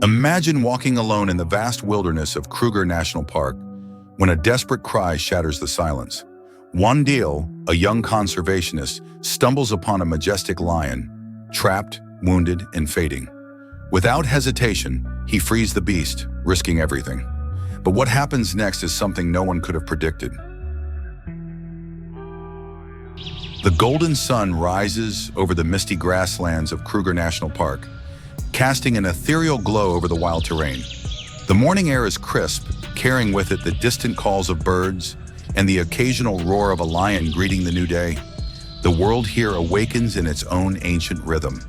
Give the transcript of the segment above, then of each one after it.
Imagine walking alone in the vast wilderness of Kruger National Park when a desperate cry shatters the silence. Lwandile, a young conservationist, stumbles upon a majestic lion, trapped, wounded, and fading. Without hesitation, he frees the beast, risking everything. But what happens next is something no one could have predicted. The golden sun rises over the misty grasslands of Kruger National Park, casting an ethereal glow over the wild terrain. The morning air is crisp, carrying with it the distant calls of birds and the occasional roar of a lion greeting the new day. The world here awakens in its own ancient rhythm,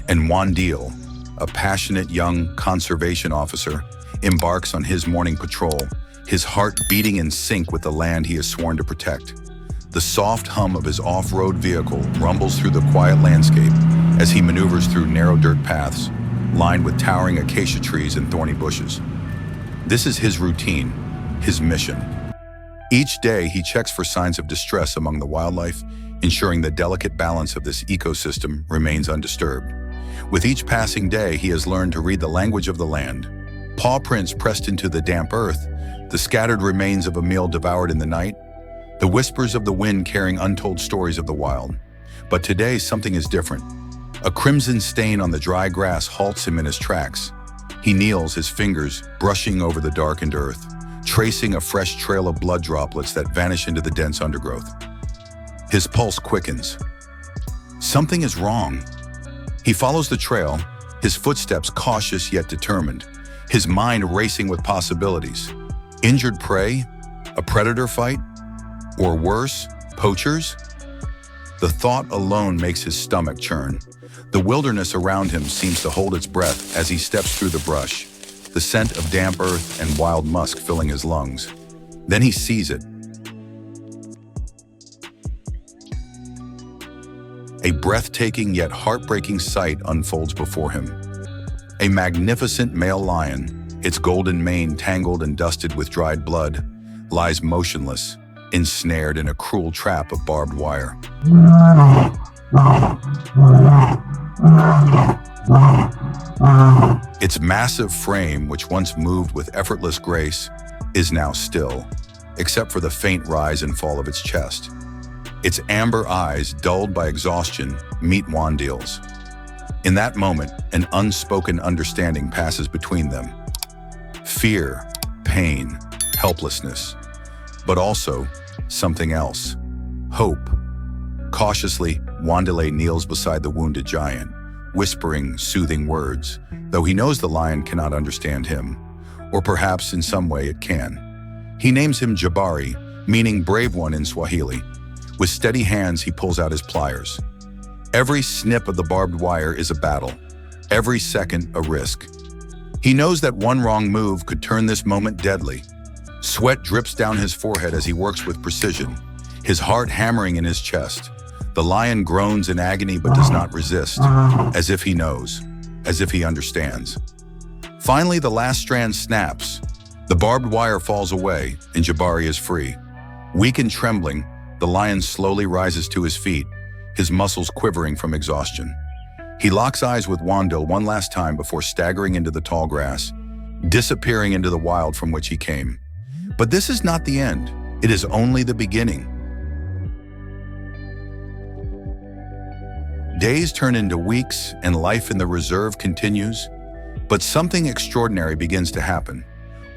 and Lwandile, a passionate young conservation officer, embarks on his morning patrol, his heart beating in sync with the land he has sworn to protect. The soft hum of his off-road vehicle rumbles through the quiet landscape as he maneuvers through narrow dirt paths, lined with towering acacia trees and thorny bushes. This is his routine, his mission. Each day, he checks for signs of distress among the wildlife, ensuring the delicate balance of this ecosystem remains undisturbed. With each passing day, he has learned to read the language of the land. Paw prints pressed into the damp earth, the scattered remains of a meal devoured in the night, the whispers of the wind carrying untold stories of the wild. But today, something is different. A crimson stain on the dry grass halts him in his tracks. He kneels, his fingers brushing over the darkened earth, tracing a fresh trail of blood droplets that vanish into the dense undergrowth. His pulse quickens. Something is wrong. He follows the trail, his footsteps cautious yet determined, his mind racing with possibilities. Injured prey? A predator fight? Or worse, poachers? The thought alone makes his stomach churn. The wilderness around him seems to hold its breath as he steps through the brush, the scent of damp earth and wild musk filling his lungs. Then he sees it. A breathtaking yet heartbreaking sight unfolds before him. A magnificent male lion, its golden mane tangled and dusted with dried blood, lies motionless, ensnared in a cruel trap of barbed wire. Its massive frame, which once moved with effortless grace, is now still, except for the faint rise and fall of its chest. Its amber eyes, dulled by exhaustion, meet Lwandile's. In that moment, an unspoken understanding passes between them. Fear, pain, helplessness, but also something else. Hope. Cautiously, Lwandile kneels beside the wounded giant, whispering soothing words, though he knows the lion cannot understand him, or perhaps in some way it can. He names him Jabari, meaning brave one in Swahili. With steady hands, he pulls out his pliers. Every snip of the barbed wire is a battle, every second a risk. He knows that one wrong move could turn this moment deadly. Sweat drips down his forehead as he works with precision, his heart hammering in his chest. The lion groans in agony but does not resist, as if he knows, as if he understands. Finally, the last strand snaps. The barbed wire falls away, and Jabari is free. Weak and trembling, the lion slowly rises to his feet, his muscles quivering from exhaustion. He locks eyes with Lwandile one last time before staggering into the tall grass, disappearing into the wild from which he came. But this is not the end. It is only the beginning. Days turn into weeks, and life in the reserve continues. But something extraordinary begins to happen.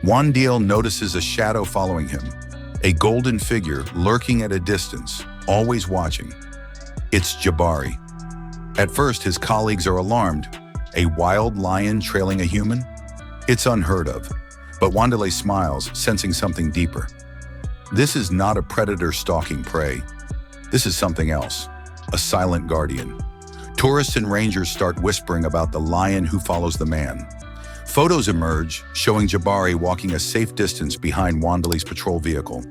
Lwandile notices a shadow following him, a golden figure lurking at a distance, always watching. It's Jabari. At first, his colleagues are alarmed. A wild lion trailing a human? It's unheard of. But Lwandile smiles, sensing something deeper. This is not a predator stalking prey. This is something else, a silent guardian. Tourists and rangers start whispering about the lion who follows the man. Photos emerge, showing Jabari walking a safe distance behind Lwandile's patrol vehicle,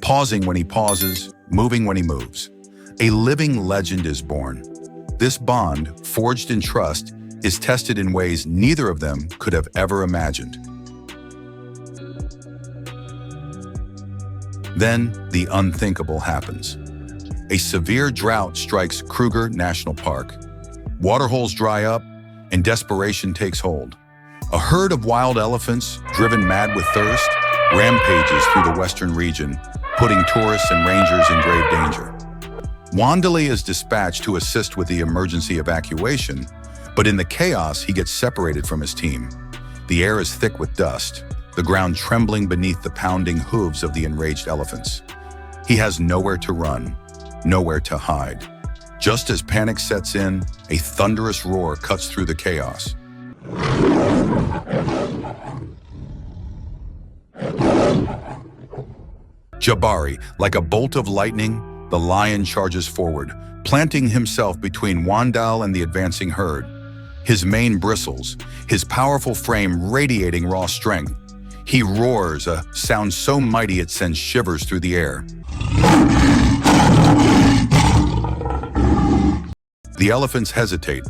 pausing when he pauses, moving when he moves. A living legend is born. This bond, forged in trust, is tested in ways neither of them could have ever imagined. Then, the unthinkable happens. A severe drought strikes Kruger National Park. Waterholes dry up, and desperation takes hold. A herd of wild elephants, driven mad with thirst, rampages through the western region, putting tourists and rangers in grave danger. Lwandile is dispatched to assist with the emergency evacuation, but in the chaos, he gets separated from his team. The air is thick with dust, the ground trembling beneath the pounding hooves of the enraged elephants. He has nowhere to run, nowhere to hide. Just as panic sets in, a thunderous roar cuts through the chaos. Jabari, like a bolt of lightning, the lion charges forward, planting himself between Lwandile and the advancing herd. His mane bristles, his powerful frame radiating raw strength. He roars, a sound so mighty it sends shivers through the air. The elephants hesitate.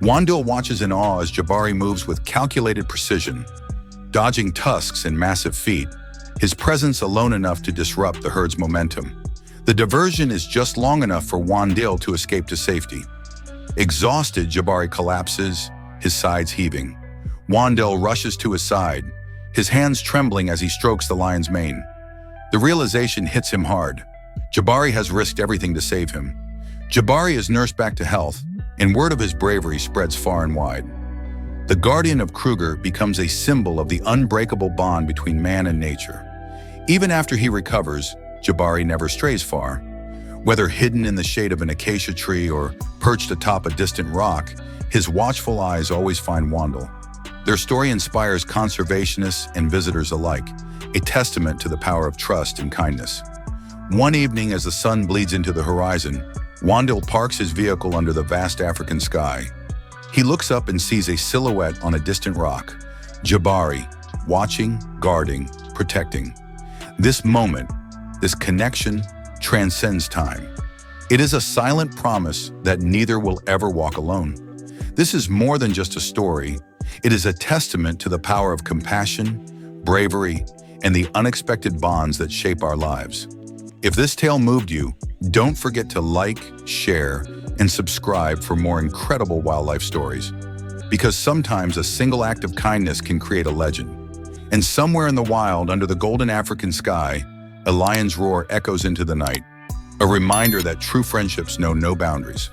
Lwandile watches in awe as Jabari moves with calculated precision, dodging tusks and massive feet, his presence alone enough to disrupt the herd's momentum. The diversion is just long enough for Lwandile to escape to safety. Exhausted, Jabari collapses, his sides heaving. Lwandile rushes to his side, his hands trembling as he strokes the lion's mane. The realization hits him hard. Jabari has risked everything to save him. Jabari is nursed back to health, and word of his bravery spreads far and wide. The guardian of Kruger becomes a symbol of the unbreakable bond between man and nature. Even after he recovers, Jabari never strays far. Whether hidden in the shade of an acacia tree or perched atop a distant rock, his watchful eyes always find Lwandile. Their story inspires conservationists and visitors alike, a testament to the power of trust and kindness. One evening, as the sun bleeds into the horizon, Lwandile parks his vehicle under the vast African sky. He looks up and sees a silhouette on a distant rock. Jabari, watching, guarding, protecting. This moment, this connection, transcends time. It is a silent promise that neither will ever walk alone. This is more than just a story. It is a testament to the power of compassion, bravery, and the unexpected bonds that shape our lives. If this tale moved you, don't forget to like, share, and subscribe for more incredible wildlife stories. Because sometimes a single act of kindness can create a legend. And somewhere in the wild, under the golden African sky, a lion's roar echoes into the night, a reminder that true friendships know no boundaries.